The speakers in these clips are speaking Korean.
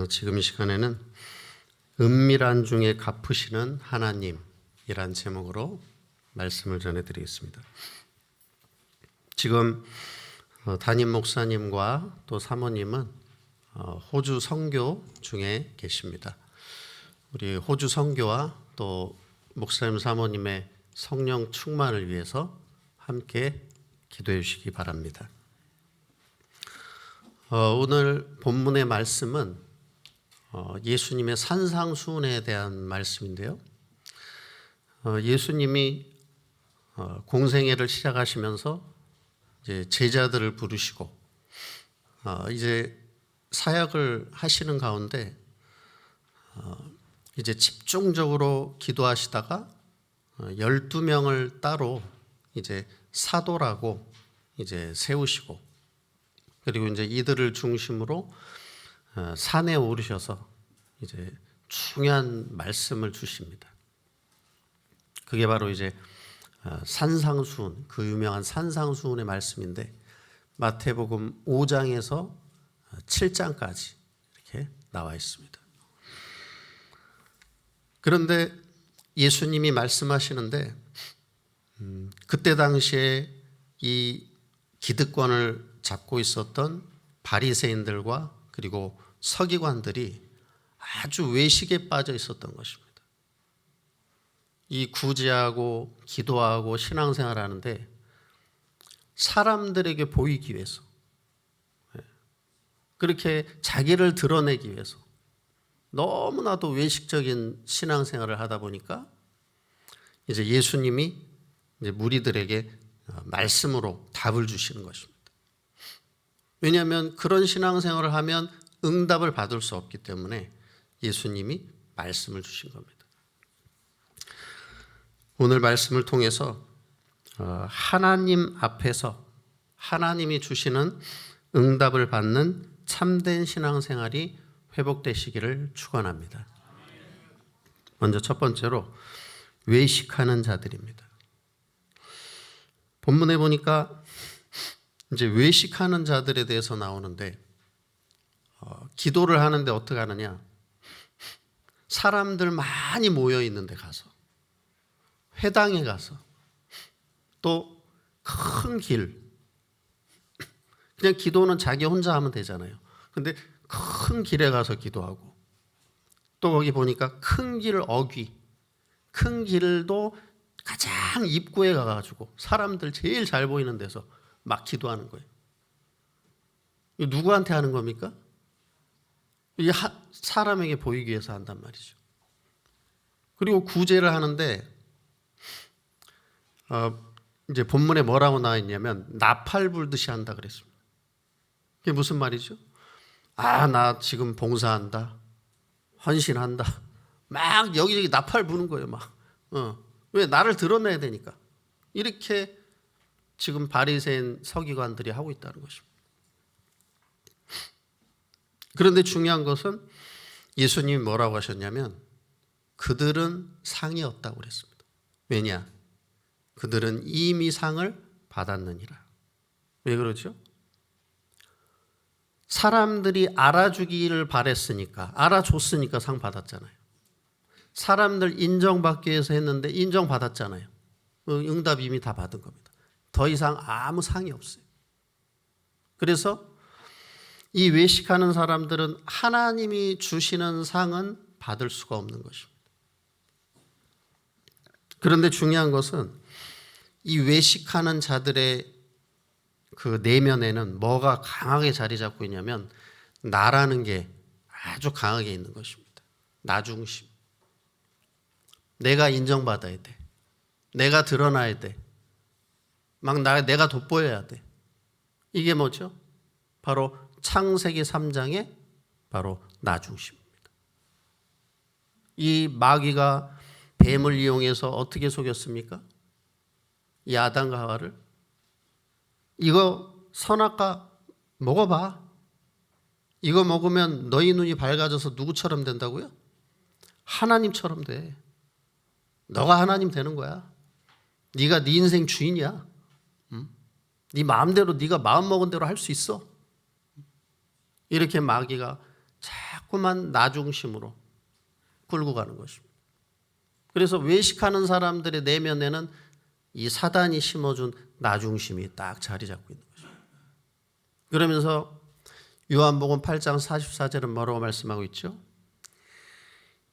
지금 이 시간에는 은밀한 중에 갚으시는 하나님이란 제목으로 말씀을 전해드리겠습니다. 지금 담임 목사님과 또 사모님은 호주 선교 중에 계십니다. 우리 호주 선교와 또 목사님 사모님의 성령 충만을 위해서 함께 기도해 주시기 바랍니다. 오늘 본문의 말씀은 예수님의 산상수훈에 대한 말씀인데요. 예수님이 공생애를 시작하시면서 이제 제자들을 부르시고 이제 사역을 하시는 가운데 이제 집중적으로 기도하시다가 12명을 따로 이제 사도라고 이제 세우시고, 그리고 이제 이들을 중심으로 산에 오르셔서 이제 중요한 말씀을 주십니다. 그게 바로 이제 산상수훈, 그 유명한 산상수훈의 말씀인데, 마태복음 5장에서 7장까지 이렇게 나와 있습니다. 그런데 예수님이 말씀하시는데 그때 당시에 이 기득권을 잡고 있었던 바리새인들과 그리고 서기관들이 아주 외식에 빠져 있었던 것입니다. 이 구제하고 기도하고 신앙생활 하는데 사람들에게 보이기 위해서, 그렇게 자기를 드러내기 위해서 너무나도 외식적인 신앙생활을 하다 보니까 이제 예수님이 이제 무리들에게 말씀으로 답을 주시는 것입니다. 왜냐하면 그런 신앙생활을 하면 응답을 받을 수 없기 때문에 예수님이 말씀을 주신 겁니다. 오늘 말씀을 통해서 하나님 앞에서 하나님이 주시는 응답을 받는 참된 신앙생활이 회복되시기를 축원합니다. 먼저 첫 번째로 외식하는 자들입니다. 본문에 보니까 이제 외식하는 자들에 대해서 나오는데, 기도를 하는데 어떻게 하느냐? 사람들 많이 모여 있는 데 가서, 회당에 가서, 또 큰 길, 그냥 기도는 자기 혼자 하면 되잖아요. 근데 큰 길에 가서 기도하고, 또 거기 보니까 큰 길 어귀, 큰 길도 가장 입구에 가가지고 사람들 제일 잘 보이는 데서 막 기도하는 거예요. 이거 누구한테 하는 겁니까? 이게 사람에게 보이기 위해서 한단 말이죠. 그리고 구제를 하는데 이제 본문에 뭐라고 나와 있냐면 나팔 불듯이 한다 그랬습니다. 그게 무슨 말이죠? 나 지금 봉사한다, 헌신한다, 막 여기저기 나팔 부는 거예요. 막 왜? 나를 드러내야 되니까. 이렇게 지금 바리새인 서기관들이 하고 있다는 것입니다. 그런데 중요한 것은 예수님이 뭐라고 하셨냐면 그들은 상이 없다고 그랬습니다. 왜냐? 그들은 이미 상을 받았느니라. 왜 그러죠? 사람들이 알아주기를 바랬으니까, 알아줬으니까 상 받았잖아요. 사람들 인정받기 위해서 했는데 인정받았잖아요. 응답 이미 다 받은 겁니다. 더 이상 아무 상이 없어요. 그래서 이 외식하는 사람들은 하나님이 주시는 상은 받을 수가 없는 것입니다. 그런데 중요한 것은 이 외식하는 자들의 그 내면에는 뭐가 강하게 자리 잡고 있냐면 나라는 게 아주 강하게 있는 것입니다. 나 중심. 내가 인정받아야 돼. 내가 드러나야 돼. 막 내가 돋보여야 돼. 이게 뭐죠? 바로 창세기 3장의 바로 나 중심입니다. 이 마귀가 뱀을 이용해서 어떻게 속였습니까? 이 아담과 하와를. 이거 선악과 먹어봐. 이거 먹으면 너희 눈이 밝아져서 누구처럼 된다고요? 하나님처럼 돼. 너가 하나님 되는 거야. 네가 네 인생 주인이야. 네 마음대로 네가 마음먹은 대로 할 수 있어. 이렇게 마귀가 자꾸 자꾸만 나 중심으로 끌고 가는 것입니다. 그래서 외식하는 사람들의 내면에는 이 사단이 심어준 나 중심이 딱 자리 잡고 있는 것입니다. 그러면서 요한복음 8장 44절은 뭐라고 말씀하고 있죠?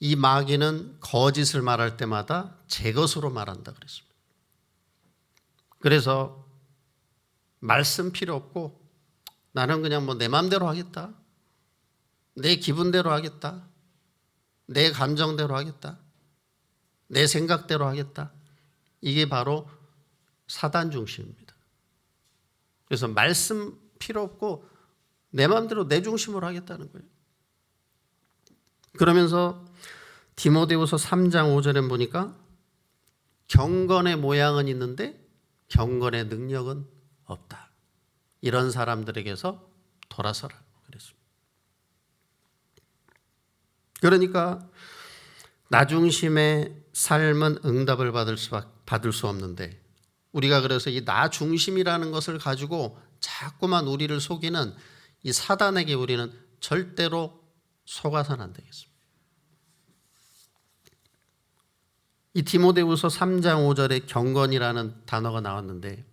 이 마귀는 거짓을 말할 때마다 제 것으로 말한다 그랬습니다. 그래서 말씀 필요 없고 나는 그냥 뭐 내 마음대로 하겠다. 내 기분대로 하겠다. 내 감정대로 하겠다. 내 생각대로 하겠다. 이게 바로 사단 중심입니다. 그래서 말씀 필요 없고 내 마음대로 내 중심으로 하겠다는 거예요. 그러면서 디모데후서 3장 5절에 보니까 경건의 모양은 있는데 경건의 능력은 없다. 이런 사람들에게서 돌아서라 그랬습니다. 그러니까 나 중심의 삶은 응답을 받을 수 없는데 우리가 그래서 이 나 중심이라는 것을 가지고 자꾸만 우리를 속이는 이 사단에게 우리는 절대로 속아서는 안 되겠습니다. 이 디모데후서 3장 5절에 경건이라는 단어가 나왔는데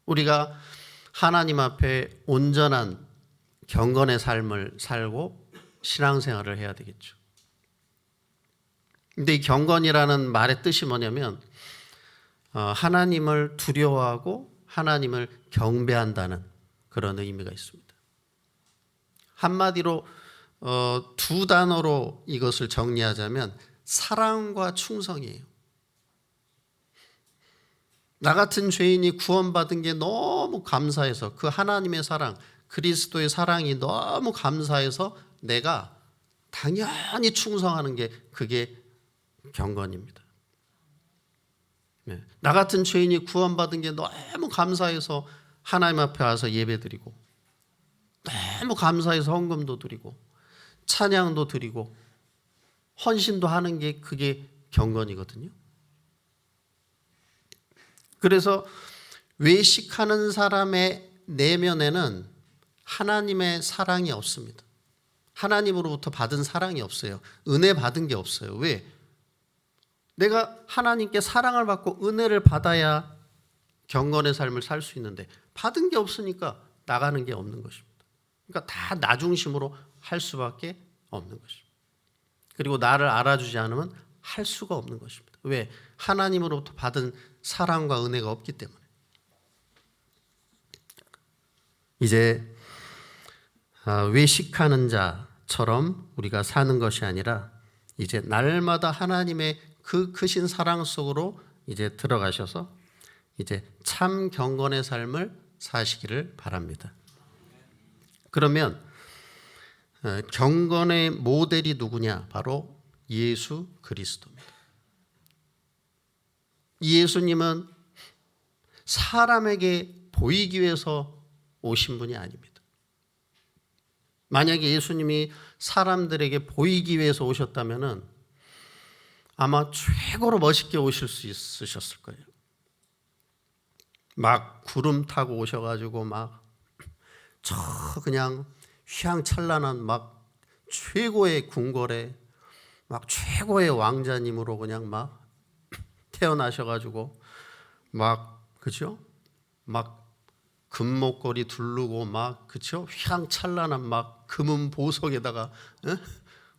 우리가 하나님 앞에 온전한 경건의 삶을 살고 신앙생활을 해야 되겠죠. 근데 이 경건이라는 말의 뜻이 뭐냐면 하나님을 두려워하고 하나님을 경배한다는 그런 의미가 있습니다. 한마디로 두 단어로 이것을 정리하자면 사랑과 충성이에요. 나 같은 죄인이 구원받은 게 너무 감사해서 그 하나님의 사랑, 그리스도의 사랑이 너무 감사해서 내가 당연히 충성하는 게 그게 경건입니다. 나 같은 죄인이 구원받은 게 너무 감사해서 하나님 앞에 와서 예배드리고 너무 감사해서 헌금도 드리고 찬양도 드리고 헌신도 하는 게 그게 경건이거든요. 그래서 외식하는 사람의 내면에는 하나님의 사랑이 없습니다. 하나님으로부터 받은 사랑이 없어요. 은혜 받은 게 없어요. 왜? 내가 하나님께 사랑을 받고 은혜를 받아야 경건의 삶을 살 수 있는데 받은 게 없으니까 나가는 게 없는 것입니다. 그러니까 다 나 중심으로 할 수밖에 없는 것입니다. 그리고 나를 알아주지 않으면 할 수가 없는 것입니다. 왜? 하나님으로부터 받은 사랑과 은혜가 없기 때문에. 이제 외식하는 자처럼 우리가 사는 것이 아니라 이제 날마다 하나님의 그 크신 사랑 속으로 이제 들어가셔서 이제 참 경건의 삶을 사시기를 바랍니다. 그러면 경건의 모델이 누구냐? 바로 예수 그리스도입니다. 예수님은 사람에게 보이기 위해서 오신 분이 아닙니다. 만약에 예수님이 사람들에게 보이기 위해서 오셨다면 아마 최고로 멋있게 오실 수 있으셨을 거예요. 막 구름 타고 오셔가지고 막 저 그냥 휘황찬란한 막 최고의 궁궐에 막 최고의 왕자님으로 그냥 막 태어나셔가지고 막 그죠? 막 금목걸이 두르고 막 그죠? 휘황찬란한 막 금은 보석에다가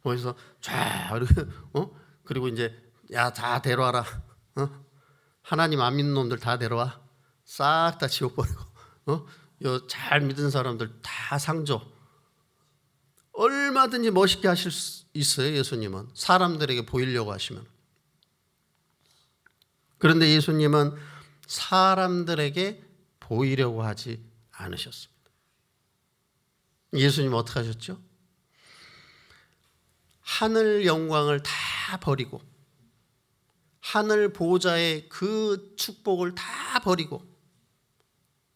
거기서 쫙 그리고 이제 야 다 데려와라. 하나님 안 믿는 놈들 다 데려와. 싹 다 지워버리고 요 잘 믿은 사람들 다 상조. 얼마든지 멋있게 하실 수 있어요. 예수님은 사람들에게 보이려고 하시면. 그런데 예수님은 사람들에게 보이려고 하지 않으셨습니다. 예수님 어떻게 하셨죠? 하늘 영광을 다 버리고 하늘 보좌의 그 축복을 다 버리고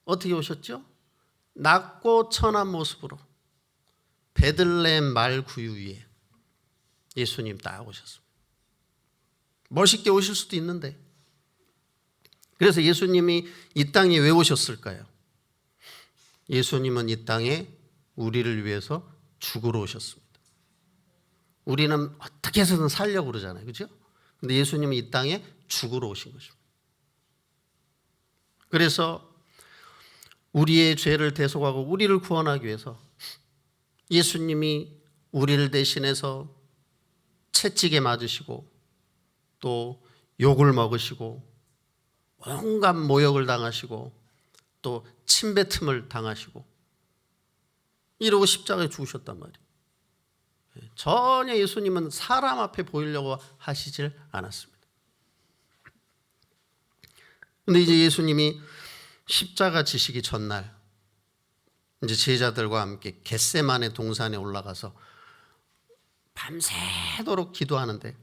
어떻게 오셨죠? 낮고 천한 모습으로 베들레헴 말 구유 위에 예수님 딱 오셨습니다. 멋있게 오실 수도 있는데 그래서 예수님이 이 땅에 왜 오셨을까요? 예수님은 이 땅에 우리를 위해서 죽으러 오셨습니다. 우리는 어떻게 해서든 살려고 그러잖아요. 그렇죠? 근데 예수님은 이 땅에 죽으러 오신 것입니다. 그래서 우리의 죄를 대속하고 우리를 구원하기 위해서 예수님이 우리를 대신해서 채찍에 맞으시고 또 욕을 먹으시고 온갖 모욕을 당하시고 또 침뱉음을 당하시고 이러고 십자가에 죽으셨단 말이에요. 전혀 예수님은 사람 앞에 보이려고 하시질 않았습니다. 근데 이제 예수님이 십자가 지시기 전날 이제 제자들과 함께 겟세마네 동산에 올라가서 밤새도록 기도하는데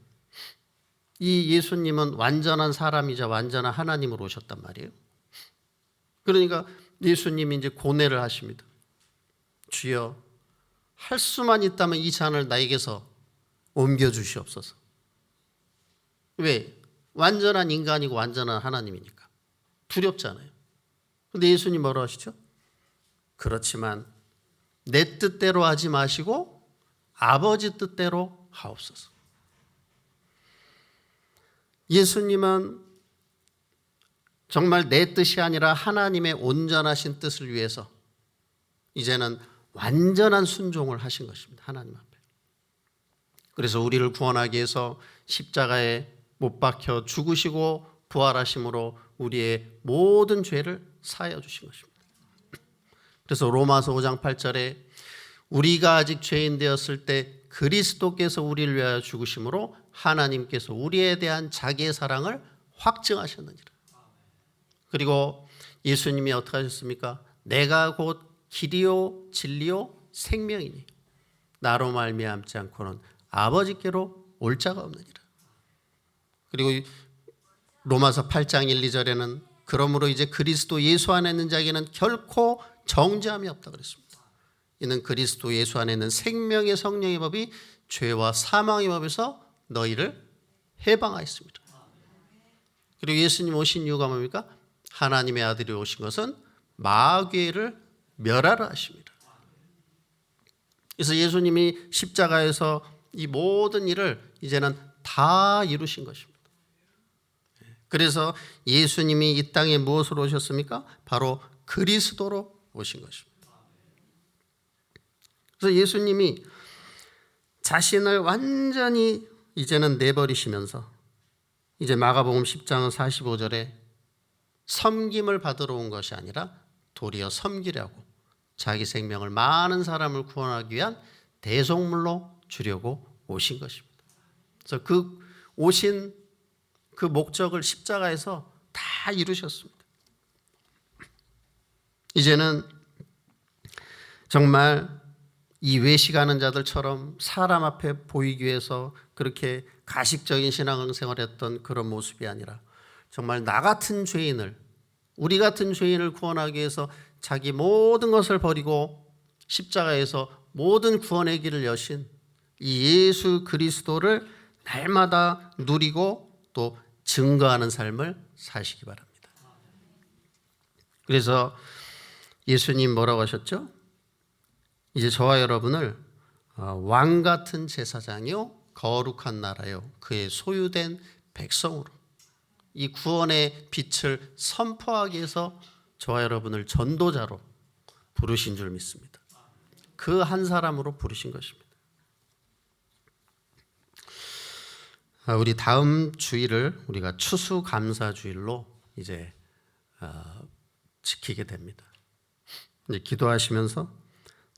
이 예수님은 완전한 사람이자 완전한 하나님으로 오셨단 말이에요. 그러니까 예수님이 이제 고뇌를 하십니다. 주여, 할 수만 있다면 이 잔을 나에게서 옮겨 주시옵소서. 왜? 완전한 인간이고 완전한 하나님이니까. 두렵잖아요. 근데 예수님 뭐라고 하시죠? 그렇지만 내 뜻대로 하지 마시고 아버지 뜻대로 하옵소서. 예수님은 정말 내 뜻이 아니라 하나님의 온전하신 뜻을 위해서 이제는 완전한 순종을 하신 것입니다. 하나님 앞에. 그래서 우리를 구원하기 위해서 십자가에 못 박혀 죽으시고 부활하심으로 우리의 모든 죄를 사하여 주신 것입니다. 그래서 로마서 5장 8절에 우리가 아직 죄인 되었을 때 그리스도께서 우리를 위하여 죽으심으로 하나님께서 우리에 대한 자기의 사랑을 확증하셨느니라. 그리고 예수님이 어떻게 하셨습니까? 내가 곧 길이요 진리요 생명이니 나로 말미암지 않고는 아버지께로 올 자가 없느니라. 그리고 로마서 8장 1, 2절에는 그러므로 이제 그리스도 예수 안에 있는 자에게는 결코 정죄함이 없다 그랬습니다. 이는 그리스도 예수 안에 있는 생명의 성령의 법이 죄와 사망의 법에서 너희를 해방하였습니다. 그리고 예수님 오신 이유가 뭡니까? 하나님의 아들이 오신 것은 마귀를 멸하라 하십니다. 그래서 예수님이 십자가에서 이 모든 일을 이제는 다 이루신 것입니다. 그래서 예수님이 이 땅에 무엇으로 오셨습니까? 바로 그리스도로 오신 것입니다. 그래서 예수님이 자신을 완전히 이제는 내버리시면서 이제 마가복음 10장 45절에 섬김을 받으러 온 것이 아니라 도리어 섬기려고 자기 생명을 많은 사람을 구원하기 위한 대속물로 주려고 오신 것입니다. 그래서 그 오신 그 목적을 십자가에서 다 이루셨습니다. 이제는 정말 이 외식하는 자들처럼 사람 앞에 보이기 위해서 그렇게 가식적인 신앙생활을 했던 그런 모습이 아니라 정말 나 같은 죄인을, 우리 같은 죄인을 구원하기 위해서 자기 모든 것을 버리고 십자가에서 모든 구원의 길을 여신 이 예수 그리스도를 날마다 누리고 또 증거하는 삶을 사시기 바랍니다. 그래서 예수님 뭐라고 하셨죠? 이제 저와 여러분을 왕 같은 제사장이요 거룩한 나라요 그의 소유된 백성으로 이 구원의 빛을 선포하기 위해서 저와 여러분을 전도자로 부르신 줄 믿습니다. 그 한 사람으로 부르신 것입니다. 우리 다음 주일을 우리가 추수감사주일로 이제 지키게 됩니다. 이제 기도하시면서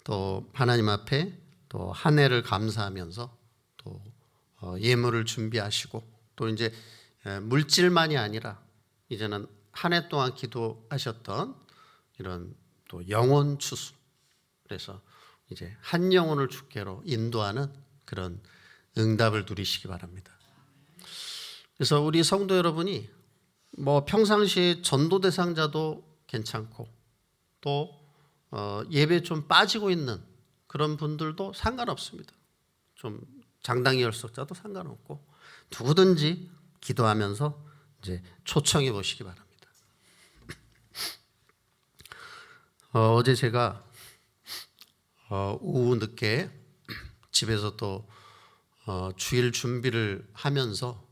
또 하나님 앞에 또 한 해를 감사하면서 또 예물을 준비하시고 또 이제 물질만이 아니라 이제는 한 해 동안 기도하셨던 이런 또 영혼 추수, 그래서 이제 한 영혼을 주께로 인도하는 그런 응답을 누리시기 바랍니다. 그래서 우리 성도 여러분이 뭐 평상시에 전도 대상자도 괜찮고 또 예배 좀 빠지고 있는 그런 분들도 상관없습니다. 좀 장당이 열속자도 상관없고 누구든지 기도하면서 이제 초청해 보시기 바랍니다. 어제 제가 오후 늦게 집에서 또 주일 준비를 하면서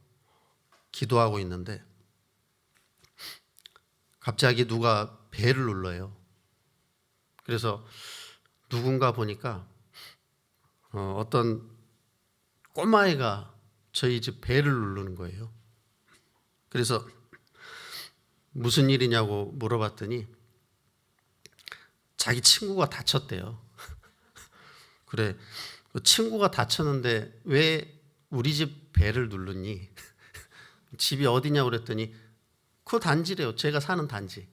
기도하고 있는데 갑자기 누가 벨을 눌러요. 그래서 누군가 보니까 어떤 꼬마애가 저희 집 벨을 누르는 거예요. 그래서 무슨 일이냐고 물어봤더니 자기 친구가 다쳤대요. 그래, 그 친구가 다쳤는데 왜 우리 집 벨을 누르니? 집이 어디냐고 그랬더니 그 단지래요. 제가 사는 단지.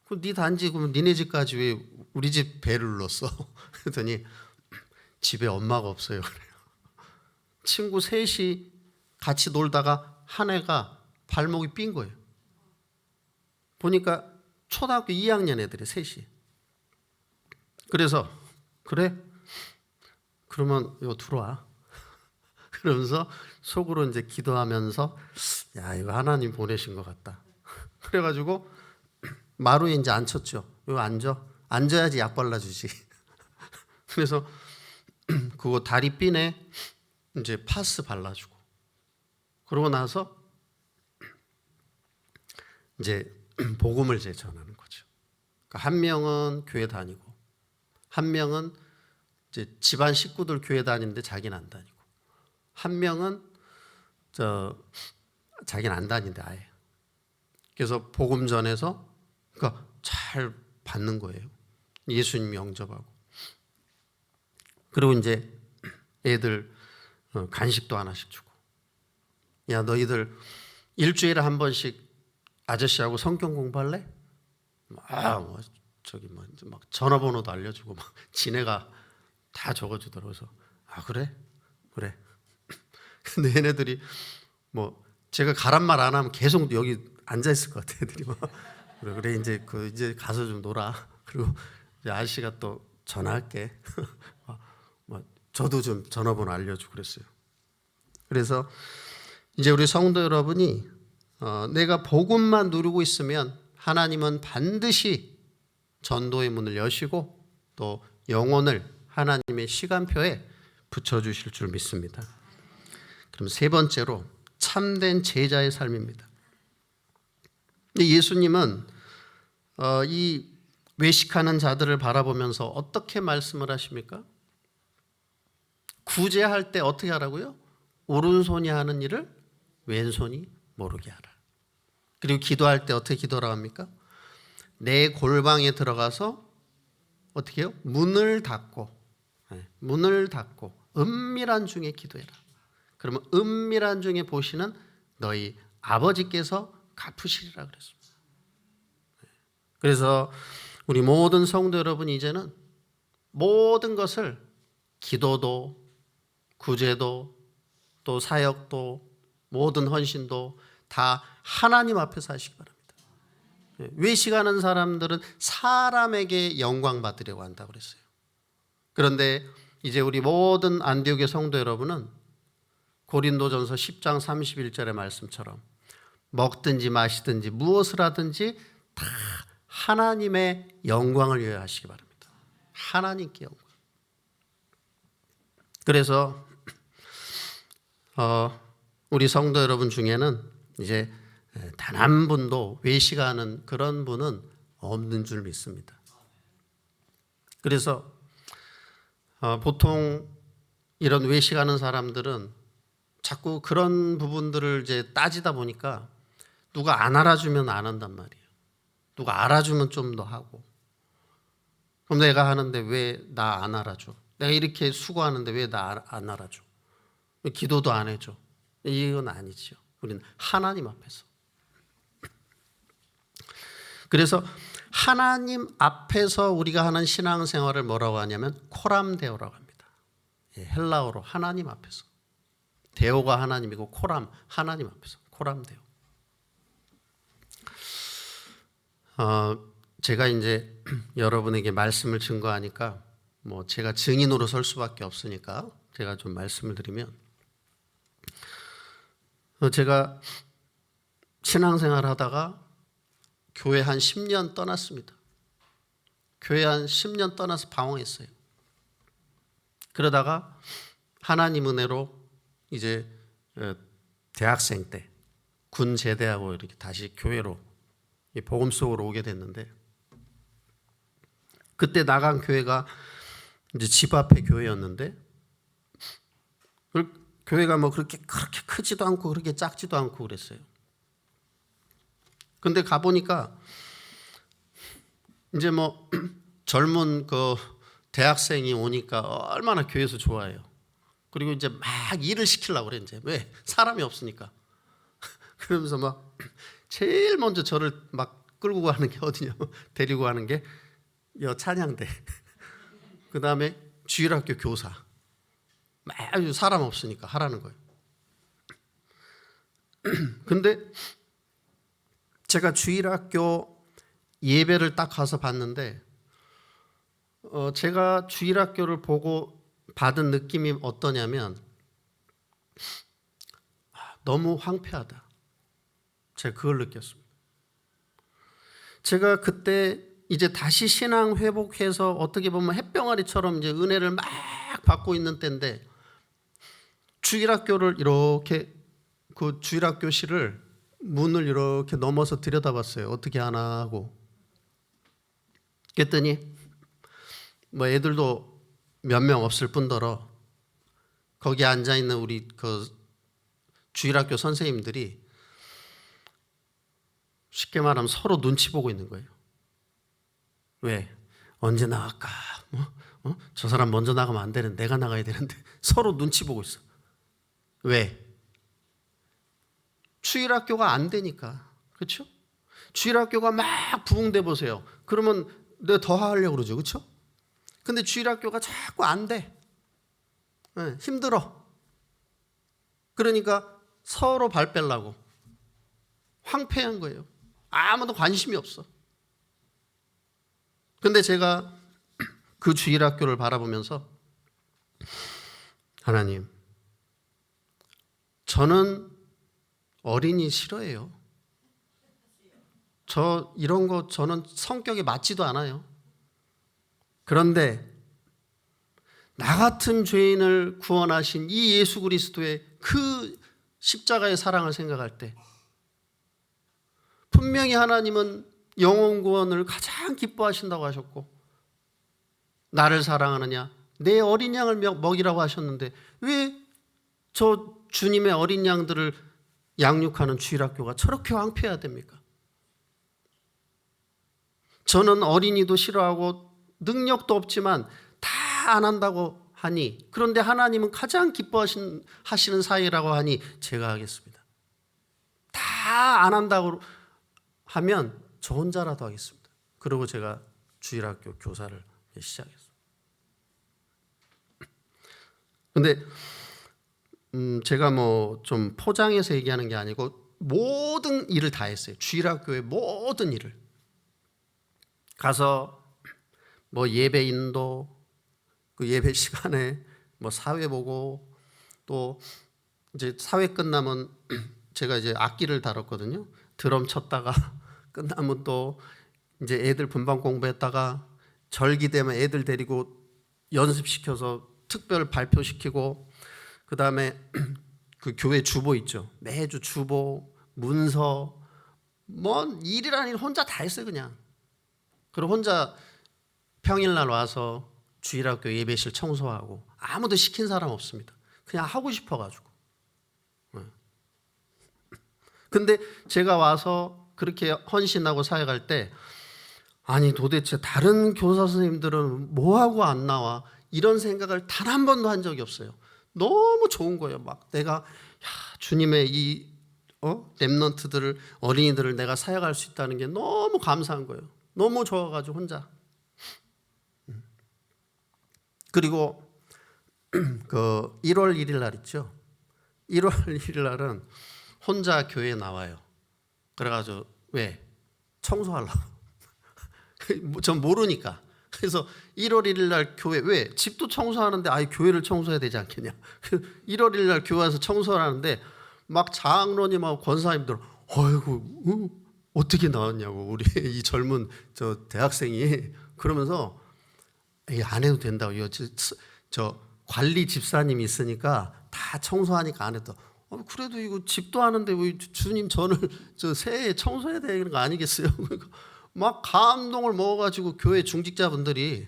그 네 단지 그러면 니네 집까지 왜 우리 집 벨을 눌렀어? 그랬더니 집에 엄마가 없어요. 그래요. 친구 셋이 같이 놀다가 한 애가 발목이 삔 거예요. 보니까 초등학교 2학년 애들이 셋이. 그래서 그래? 그러면 이거 들어와. 그러면서 속으로 이제 기도하면서 야, 이거 하나님 보내신 것 같다. 그래가지고 마루에 이제 앉혔죠. 이거 앉아. 앉아야지 약 발라주지. 그래서 그거 다리 핀에 이제 파스 발라주고 그러고 나서 이제 복음을 이제 전하는 거죠. 그러니까 한 명은 교회 다니고 한 명은 이제 집안 식구들 교회 다니는데 자기는 안 다니고 한 명은 자기는 안 다니는데 아예. 그래서 복음 전해서 그러니까 잘 받는 거예요. 예수님 영접하고. 그리고 이제 애들 간식도 하나씩 주고. 야, 너희들 일주일에 한 번씩 아저씨하고 성경 공부할래? 막 전화번호도 알려주고 막 지네가 다 적어주더라고요. 그래서 그래? 그래. 근데 얘네들이 뭐 제가 가란 말 안 하면 계속 여기 앉아 있을 것 같아. 애들이 막 그래 이제 가서 좀 놀아. 그리고 이제 아저씨가 또 전화할게. 저도 좀 전화번호 알려주고 그랬어요. 그래서 이제 우리 성도 여러분이 내가 복음만 누리고 있으면 하나님은 반드시 전도의 문을 여시고 또 영혼을 하나님의 시간표에 붙여주실 줄 믿습니다. 그럼 세 번째로 참된 제자의 삶입니다. 예수님은 이 외식하는 자들을 바라보면서 어떻게 말씀을 하십니까? 구제할 때 어떻게 하라고요? 오른손이 하는 일을 왼손이 모르게 하라. 그리고 기도할 때 어떻게 기도하라고 합니까? 내 골방에 들어가서 어떻게 해요? 문을 닫고 은밀한 중에 기도해라. 그러면 은밀한 중에 보시는 너희 아버지께서 갚으시리라 그랬습니다. 그래서 우리 모든 성도 여러분 이제는 모든 것을 기도도 구제도 또 사역도 모든 헌신도 다 하나님 앞에서 하시기 바랍니다. 외식하는 사람들은 사람에게 영광 받으려고 한다고 그랬어요. 그런데 이제 우리 모든 안디옥의 성도 여러분은 고린도전서 10장 31절의 말씀처럼 먹든지 마시든지 무엇을 하든지 다 하나님의 영광을 위하여 하시기 바랍니다. 하나님께 영광. 그래서 우리 성도 여러분 중에는 이제 단 한 분도 외식하는 그런 분은 없는 줄 믿습니다. 그래서 보통 이런 외식하는 사람들은 자꾸 그런 부분들을 이제 따지다 보니까 누가 안 알아주면 안 한단 말이에요. 누가 알아주면 좀 더 하고. 그럼 내가 하는데 왜 나 안 알아줘? 내가 이렇게 수고하는데 왜 나 안 알아줘? 기도도 안 해줘. 이건 아니죠. 우리는 하나님 앞에서. 그래서 하나님 앞에서 우리가 하는 신앙생활을 뭐라고 하냐면 코람데오라고 합니다. 헬라어로 하나님 앞에서. 데오가 하나님이고 코람 하나님 앞에서. 코람데오. 제가 이제 여러분에게 말씀을 증거하니까 뭐 제가 증인으로 설 수밖에 없으니까 제가 좀 말씀을 드리면 제가 신앙생활 하다가 교회 한 10년 떠났습니다. 교회 한 10년 떠나서 방황했어요. 그러다가 하나님 은혜로 이제 대학생 때 군 제대하고 이렇게 다시 교회로 복음 속으로 오게 됐는데, 그때 나간 교회가 이제 집 앞에 교회였는데, 교회가 뭐 그렇게 크지도 않고 그렇게 작지도 않고 그랬어요. 근데 가보니까 이제 뭐 젊은 그 대학생이 오니까 얼마나 교회에서 좋아해요. 그리고 이제 막 일을 시키려고 그래. 이제 왜? 사람이 없으니까. 그러면서 막 제일 먼저 저를 막 끌고 가는 게 어디냐, 데리고 가는 게 찬양대, 그 다음에 주일학교 교사. 아주 사람 없으니까 하라는 거예요. 근데 제가 주일학교 예배를 딱 가서 봤는데, 제가 주일학교를 보고 받은 느낌이 어떠냐면 너무 황폐하다. 제가 그걸 느꼈습니다. 제가 그때 이제 다시 신앙 회복해서 어떻게 보면 햇병아리처럼 이제 은혜를 막 받고 있는 때인데, 주일학교를 이렇게 그 주일학교실을 문을 이렇게 넘어서 들여다봤어요. 어떻게 하나 하고. 그랬더니 뭐 애들도 몇 명 없을 뿐더러 거기 앉아 있는 우리 그 주일학교 선생님들이 쉽게 말하면 서로 눈치 보고 있는 거예요. 왜? 언제 나갈까? 저 사람 먼저 나가면 안 되는데, 내가 나가야 되는데. 서로 눈치 보고 있어. 왜? 주일학교가 안 되니까. 그렇죠? 주일학교가 막 부흥돼 보세요. 그러면 내가 더 하려고 그러죠. 그렇죠? 근데 주일학교가 자꾸 안 돼. 네, 힘들어. 그러니까 서로 발 빼려고. 황폐한 거예요. 아무도 관심이 없어. 근데 제가 그 주일학교를 바라보면서, 하나님, 저는 어린이 싫어해요. 이런 거 저는 성격에 맞지도 않아요. 그런데 나 같은 죄인을 구원하신 이 예수 그리스도의 그 십자가의 사랑을 생각할 때, 분명히 하나님은 영혼 구원을 가장 기뻐하신다고 하셨고, 나를 사랑하느냐, 내 어린 양을 먹이라고 하셨는데 왜 저 주님의 어린 양들을 양육하는 주일학교가 저렇게 황폐해야 됩니까? 저는 어린이도 싫어하고 능력도 없지만 다 안 한다고 하니, 그런데 하나님은 가장 기뻐하시는 사이라고 하니 제가 하겠습니다. 다 안 한다고 하면 저 혼자라도 하겠습니다. 그리고 제가 주일학교 교사를 시작했어요. 근데 제가 뭐 좀 포장해서 얘기하는 게 아니고 모든 일을 다 했어요. 주일학교의 모든 일을. 가서 뭐 예배 인도, 그 예배 시간에 뭐 사회 보고, 또 이제 사회 끝나면 제가 이제 악기를 다뤘거든요. 드럼 쳤다가 끝나면 또 이제 애들 분반 공부했다가 절기 되면 애들 데리고 연습시켜서 특별 발표시키고, 그 다음에 그 교회 주보 있죠. 매주 주보, 문서, 뭐 일이라는 일 혼자 다 했어요 그냥. 그리고 혼자 평일날 와서 주일학교 예배실 청소하고, 아무도 시킨 사람 없습니다. 그냥 하고 싶어가지고. 근데 제가 와서 그렇게 헌신하고 사역할 때, 아니 도대체 다른 교사 선생님들은 뭐하고 안 나와? 이런 생각을 단 한 번도 한 적이 없어요. 너무 좋은 거예요. 막 내가 주님의 이 렘넌트들을, 어린이들을 내가 사역할 수 있다는 게 너무 감사한 거예요. 너무 좋아가지고 혼자. 그리고 그 1월 1일 날 있죠. 1월 1일 날은 혼자 교회에 나와요. 그래가지고 왜? 청소하려고. 전 모르니까. 그래서 1월 1일 날 교회, 왜? 집도 청소하는데 아예 교회를 청소해야 되지 않겠냐. 1월 1일 날 교회 와서 청소를 하는데 막 장로님하고 권사님들, 어이구 어떻게 나왔냐고, 우리 이 젊은 저 대학생이. 그러면서 안 해도 된다고. 저 관리 집사님이 있으니까 다 다 청소하니까 안 했다. 그래도 이거 집도 하는데 왜 주님 저를 저 새해에 청소해야 되는 거 아니겠어요? 막 감동을 먹어가지고 교회 중직자분들이,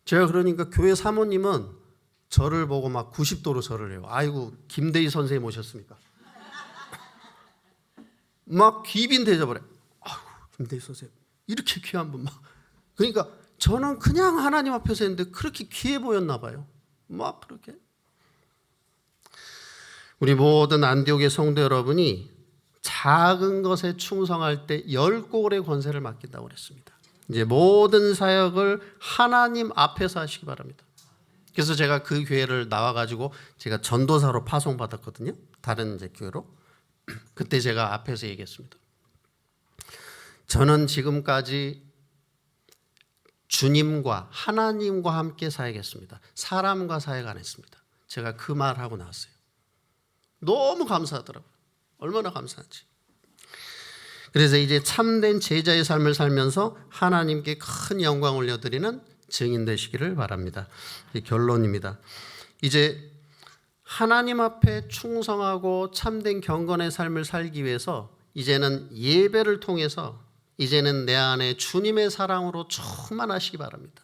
제가 그러니까 교회 사모님은 저를 보고 막 90도로 절을 해요. 아이고 김대희 선생님 오셨습니까? 막 귀빈 대접을 해. 아이고 김대희 선생님 이렇게 귀한 분 막. 그러니까 저는 그냥 하나님 앞에서 했는데 그렇게 귀해 보였나 봐요. 막 그렇게. 우리 모든 안디옥의 성도 여러분이 작은 것에 충성할 때 10골의 권세를 맡긴다고 그랬습니다. 이제 모든 사역을 하나님 앞에서 하시기 바랍니다. 그래서 제가 그 교회를 나와가지고 제가 전도사로 파송받았거든요. 다른 이제 교회로. 그때 제가 앞에서 얘기했습니다. 저는 지금까지 주님과 하나님과 함께 사역했습니다. 사람과 사역 안 했습니다. 제가 그 말하고 나왔어요. 너무 감사하더라고요. 얼마나 감사한지. 그래서 이제 참된 제자의 삶을 살면서 하나님께 큰 영광 올려드리는 증인 되시기를 바랍니다. 결론입니다. 이제 하나님 앞에 충성하고 참된 경건의 삶을 살기 위해서 이제는 예배를 통해서 이제는 내 안에 주님의 사랑으로 충만하시기 바랍니다.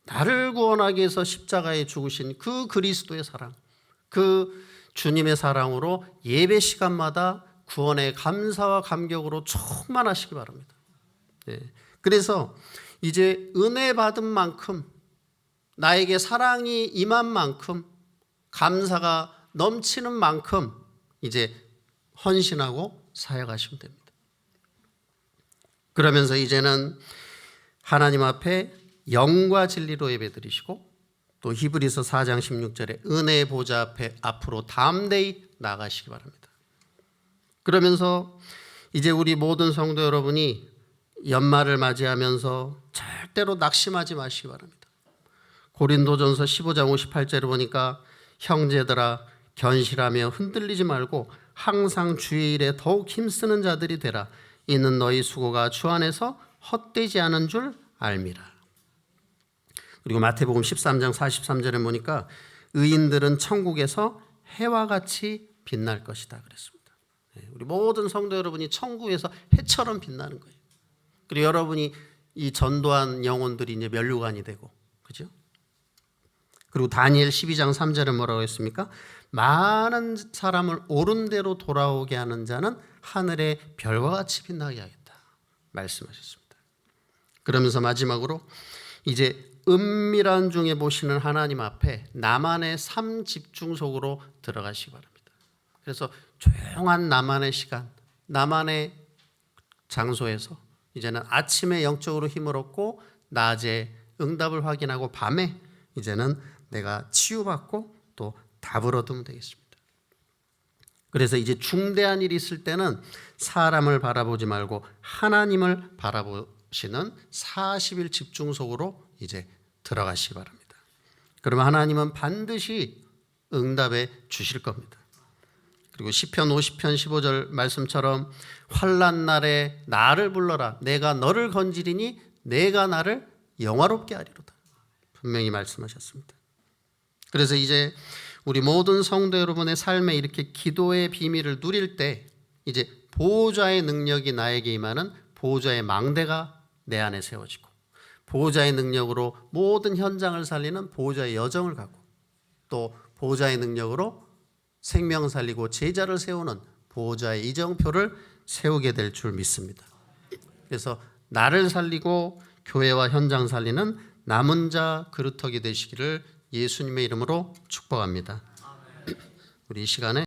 나를 구원하기 위해서 십자가에 죽으신 그 그리스도의 사랑, 그 주님의 사랑으로 예배 시간마다 구원의 감사와 감격으로 충만하시기 바랍니다. 네. 그래서 이제 은혜 받은 만큼, 나에게 사랑이 임한 만큼, 감사가 넘치는 만큼 이제 헌신하고 사역하시면 됩니다. 그러면서 이제는 하나님 앞에 영과 진리로 예배드리시고 또 히브리서 4장 16절에 은혜의 보좌 앞에 앞으로 담대히 나가시기 바랍니다. 그러면서 이제 우리 모든 성도 여러분이 연말을 맞이하면서 절대로 낙심하지 마시기 바랍니다. 고린도전서 15장 58절을 보니까 형제들아 견실하며 흔들리지 말고 항상 주의 일에 더욱 힘쓰는 자들이 되라. 이는 너희 수고가 주 안에서 헛되지 않은 줄 알미라. 그리고 마태복음 13장 43절에 보니까 의인들은 천국에서 해와 같이 빛날 것이다 그랬습니다. 우리 모든 성도 여러분이 천국에서 해처럼 빛나는 거예요. 그리고 여러분이 이 전도한 영혼들이 이제 면류관이 되고, 그죠? 그리고 다니엘 12장 3절에 뭐라고 했습니까? 많은 사람을 옳은 대로 돌아오게 하는 자는 하늘의 별과 같이 빛나게 하겠다 말씀하셨습니다. 그러면서 마지막으로 이제 은밀한 중에 보시는 하나님 앞에 나만의 삶 집중 속으로 들어가시기 바랍니다. 그래서 조용한 나만의 시간, 나만의 장소에서 이제는 아침에 영적으로 힘을 얻고 낮에 응답을 확인하고 밤에 이제는 내가 치유받고 또 답을 얻으면 되겠습니다. 그래서 이제 중대한 일이 있을 때는 사람을 바라보지 말고 하나님을 바라보시는 40일 집중 속으로 이제 들어가시기 바랍니다. 그러면 하나님은 반드시 응답해 주실 겁니다. 그리고 시편 50편 15절 말씀처럼 환난 날에 나를 불러라. 내가 너를 건지리니 내가 나를 영화롭게 하리로다. 분명히 말씀하셨습니다. 그래서 이제 우리 모든 성도 여러분의 삶에 이렇게 기도의 비밀을 누릴 때 이제 보호자의 능력이 나에게 임하는 보호자의 망대가 내 안에 세워지고 보호자의 능력으로 모든 현장을 살리는 보호자의 여정을 가고 또 보호자의 능력으로 생명 살리고 제자를 세우는 보호자의 이정표를 세우게 될 줄 믿습니다. 그래서 나를 살리고 교회와 현장 살리는 남은 자 그루터기 되시기를 예수님의 이름으로 축복합니다. 우리 이 시간에